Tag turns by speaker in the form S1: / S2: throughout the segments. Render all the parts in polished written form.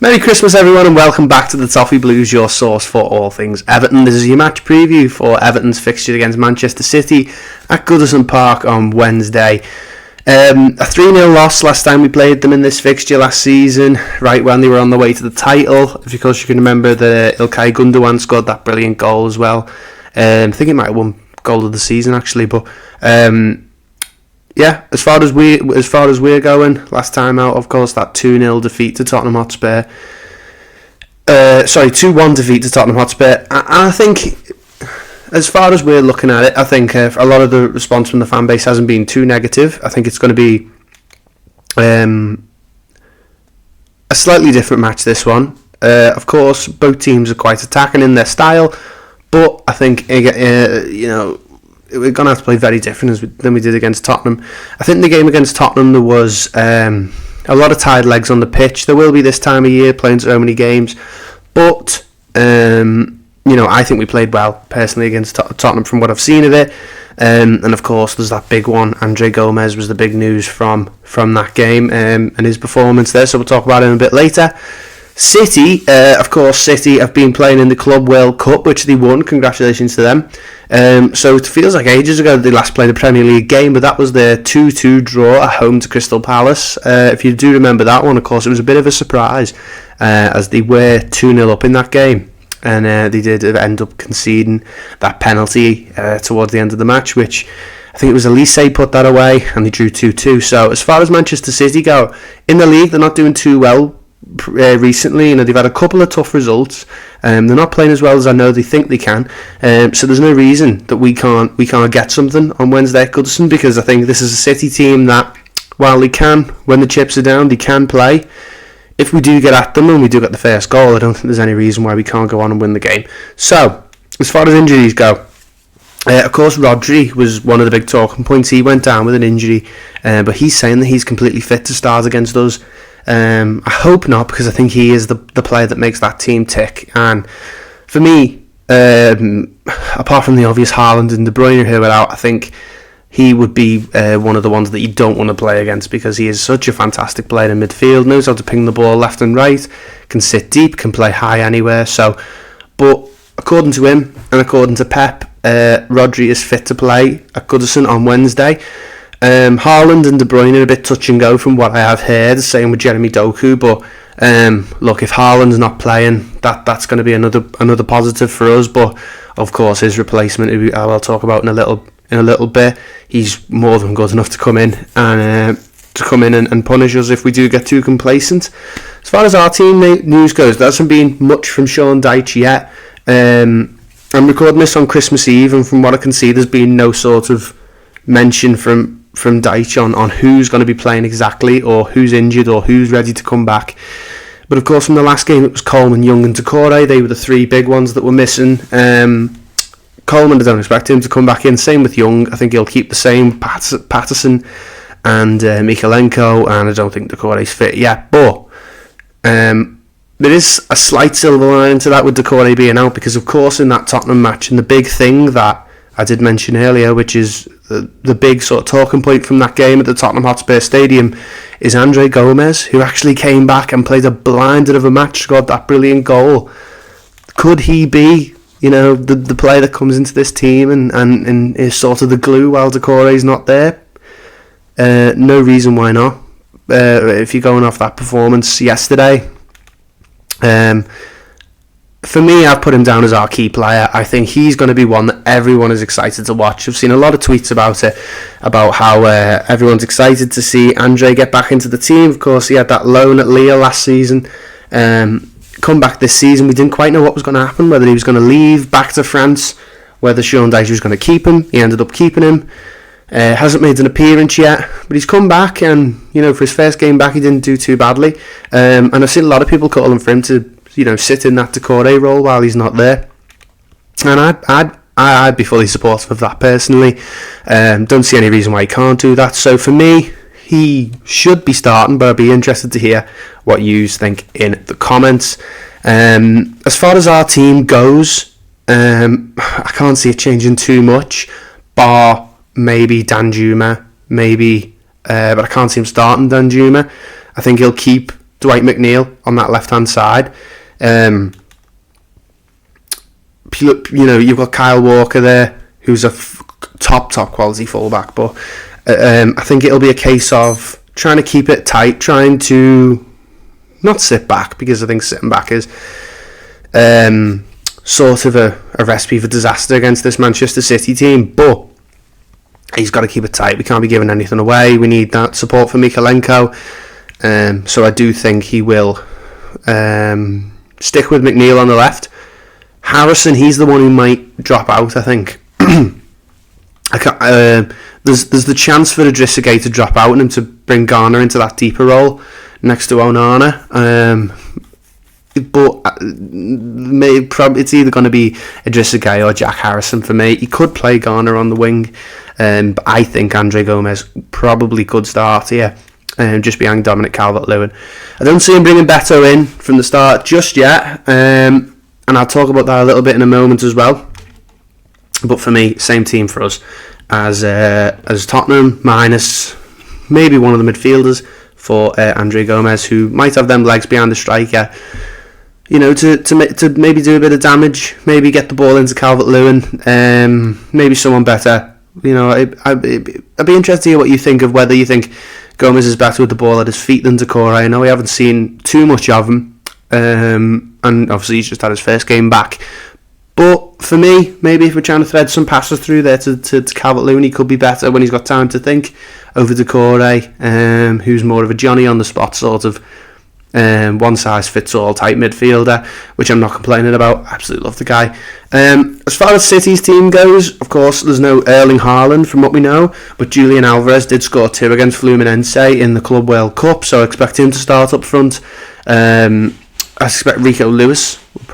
S1: Merry Christmas everyone and welcome back to the Toffee Blues, your source for all things Everton. This is your match preview for Everton's fixture against Manchester City at Goodison Park on Wednesday. A 3-0 loss last time we played them in this fixture last season, right when they were on the way to the title. Of course you can remember that Ilkay Gundogan scored that brilliant goal as well. I think it might have won goal of the season actually, but yeah, as far as we're going, last time out, of course, that 2-0 defeat to Tottenham Hotspur. 2-1 defeat to Tottenham Hotspur. I think, as far as we're looking at it, I think a lot of the response from the fan base hasn't been too negative. I think it's going to be a slightly different match, this one. Of course, both teams are quite attacking in their style, but I think, we're going to have to play very different than we did against Tottenham. I think the game against Tottenham, there was a lot of tired legs on the pitch. There will be this time of year playing so many games. But, I think we played well, personally, against Tottenham from what I've seen of it. And, of course, there's that big one. Andre Gomes was the big news from that game and his performance there. So we'll talk about him a bit later. City have been playing in the Club World Cup, which they won. Congratulations to them. So it feels like ages ago that they last played a Premier League game, but that was their 2-2 draw at home to Crystal Palace. If you do remember that one, of course, it was a bit of a surprise as they were 2-0 up in that game. And they did end up conceding that penalty towards the end of the match, which I think it was Elise put that away, and they drew 2-2. So as far as Manchester City go, in the league, they're not doing too well recently. They've had a couple of tough results. They're not playing as well as I know they think they can. So there's no reason that we can't get something on Wednesday at Goodison, because I think this is a City team that, while they can, when the chips are down, they can play. If we do get at them and we do get the first goal, I don't think there's any reason why we can't go on and win the game. So, as far as injuries go, of course, Rodri was one of the big talking points. He went down with an injury, but he's saying that he's completely fit to start against us. I hope not, because I think he is the player that makes that team tick. And for me, apart from the obvious Haaland and De Bruyne who are out, I think he would be one of the ones that you don't want to play against, because he is such a fantastic player in midfield, knows how to ping the ball left and right, can sit deep, can play high anywhere. So, but according to him and according to Pep, Rodri is fit to play at Goodison on Wednesday. Haaland and De Bruyne are a bit touch and go from what I have heard, same with Jeremy Doku, but look, if Haaland's not playing, that's going to be another positive for us. But of course, his replacement, who I'll talk about in a little bit, he's more than good enough to come in and punish us if we do get too complacent. As far as our team news goes, there hasn't been much from Sean Dyche yet. I'm recording this on Christmas Eve, and from what I can see, there's been no sort of mention from Dyche on who's going to be playing exactly, or who's injured, or who's ready to come back. But of course, from the last game, it was Coleman, Young and Doucouré. They were the three big ones that were missing. Coleman, I don't expect him to come back in. Same with Young. I think he'll keep the same. Patterson and Mykolenko, and I don't think Doucouré's fit yet. But there is a slight silver lining to that with Doucouré being out, because of course in that Tottenham match, and the big thing that I did mention earlier, which is the big sort of talking point from that game at the Tottenham Hotspur Stadium, is Andre Gomes, who actually came back and played a blinder of a match, scored that brilliant goal. Could he be, the player that comes into this team and is sort of the glue while Doucouré's not there? No reason why not. If you're going off that performance yesterday, for me, I've put him down as our key player. I think he's going to be one that everyone is excited to watch. I've seen a lot of tweets about it, about how everyone's excited to see Andre get back into the team. Of course, he had that loan at Lille last season. Come back this season, we didn't quite know what was going to happen, whether he was going to leave back to France, whether Sean Dyche was going to keep him. He ended up keeping him. Hasn't made an appearance yet, but he's come back, and for his first game back, he didn't do too badly. And I've seen a lot of people calling for him to sit in that Doucouré role while he's not there, and I'd be fully supportive of that personally. Don't see any reason why he can't do that. So for me, he should be starting, but I'd be interested to hear what you think in the comments. As far as our team goes, I can't see it changing too much, bar maybe Danjuma, but I can't see him starting Danjuma. I think he'll keep Dwight McNeil on that left-hand side. You've got Kyle Walker there, who's a top quality fullback, but I think it'll be a case of trying to keep it tight, trying to not sit back, because I think sitting back is sort of a recipe for disaster against this Manchester City team, but he's got to keep it tight. We can't be giving anything away. We need that support for Mykolenko. So I do think he will stick with McNeil on the left. Harrison, he's the one who might drop out, I think. There's the chance for Idrissa Gueye to drop out and him to bring Garner into that deeper role next to Onana. But it's either going to be Idrissa Gueye or Jack Harrison for me. He could play Garner on the wing, but I think Andre Gomes probably could start here, just behind Dominic Calvert-Lewin. I don't see him bringing Beto in from the start just yet, and I'll talk about that a little bit in a moment as well. But for me, same team for us as Tottenham, minus maybe one of the midfielders for Andre Gomes, who might have them legs behind the striker, to maybe do a bit of damage, maybe get the ball into Calvert-Lewin, maybe someone better. I'd be interested to hear what you think of whether you think Gomes is better with the ball at his feet than Doucouré. I know we haven't seen too much of him, and obviously he's just had his first game back. But for me, maybe if we're trying to thread some passes through there to Calvert-Lewin, he could be better when he's got time to think over Doucouré, who's more of a Johnny on the spot sort of one-size-fits-all type midfielder, which I'm not complaining about. Absolutely love the guy. As far as City's team goes, of course, there's no Erling Haaland from what we know, but Julian Alvarez did score 2 against Fluminense in the Club World Cup, so I expect him to start up front. I expect Rico Lewis will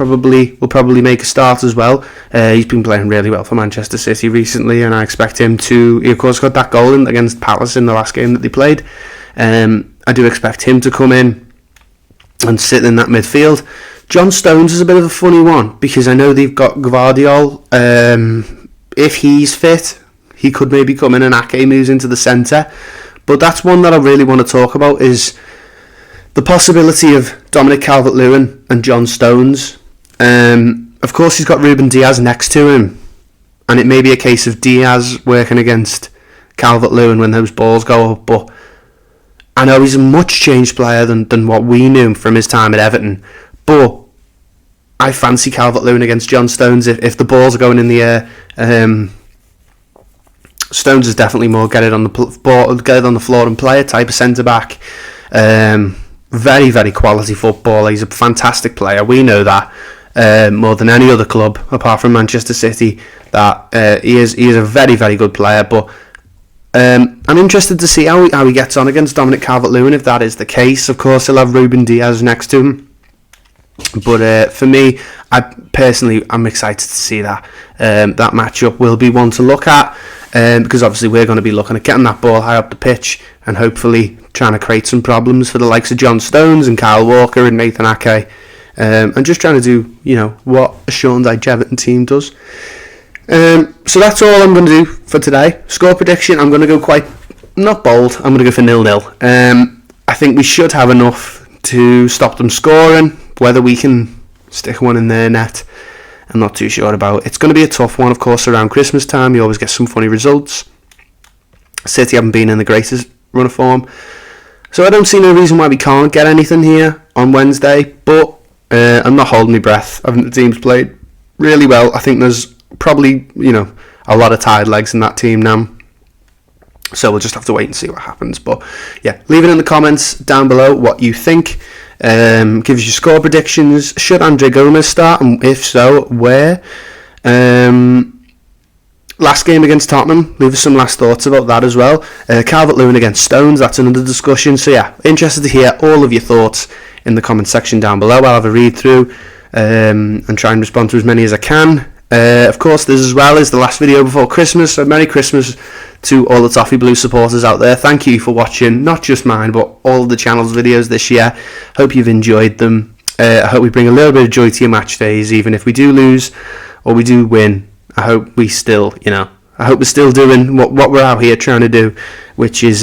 S1: probably make a start as well. He's been playing really well for Manchester City recently, and I expect him to. He of course got that goal against Palace in the last game that they played. I do expect him to come in and sit in that midfield. John Stones is a bit of a funny one, because I know they've got Gvardiol. If he's fit, he could maybe come in and Ake moves into the centre. But that's one that I really want to talk about, is the possibility of Dominic Calvert-Lewin and John Stones. Of course, he's got Ruben Diaz next to him, and it may be a case of Diaz working against Calvert-Lewin when those balls go up, but I know he's a much changed player than what we knew from his time at Everton, but I fancy Calvert-Lewin against John Stones if the balls are going in the air. Stones is definitely more get it on the floor and play a type of centre-back. Very, very quality footballer. He's a fantastic player. We know that more than any other club apart from Manchester City, that he is a very, very good player. But I'm interested to see how he gets on against Dominic Calvert-Lewin if that is the case. Of course, he'll have Ruben Diaz next to him. But for me, I'm excited to see that. That matchup will be one to look at, because obviously we're going to be looking at getting that ball high up the pitch and hopefully trying to create some problems for the likes of John Stones and Kyle Walker and Nathan Ake, and just trying to do what a Sean Dyche Everton team does. So that's all I'm going to do for today. Score prediction, I'm going to go quite not bold. I'm going to go for 0-0. I think we should have enough to stop them scoring. Whether we can stick one in their net, I'm not too sure about. It's going to be a tough one, of course. Around Christmas time, you always get some funny results. City haven't been in the greatest run of form, so I don't see no reason why we can't get anything here on Wednesday. But I'm not holding my breath. I think the team's played really well. I think there's probably a lot of tired legs in that team now, so we'll just have to wait and see what happens. But yeah, leave it in the comments down below what you think. Give us your score predictions. Should Andre Gomes start, and if so, where? Last game against Tottenham, leave us some last thoughts about that as well. Calvert-Lewin against Stones, that's another discussion. So yeah, interested to hear all of your thoughts in the comment section down below. I'll have a read through and try and respond to as many as I can. Of course, this as well is the last video before Christmas, so Merry Christmas to all the Toffee Blue supporters out there. Thank you for watching, not just mine, but all of the channel's videos this year. Hope you've enjoyed them. I hope we bring a little bit of joy to your match days, even if we do lose or we do win. I hope we still, I hope we're still doing what we're out here trying to do, which is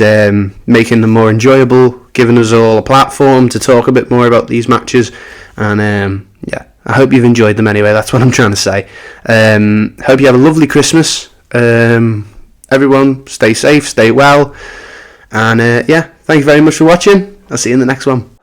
S1: making them more enjoyable, giving us all a platform to talk a bit more about these matches. And I hope you've enjoyed them anyway. That's what I'm trying to say. Hope you have a lovely Christmas. Everyone, stay safe, stay well. And thank you very much for watching. I'll see you in the next one.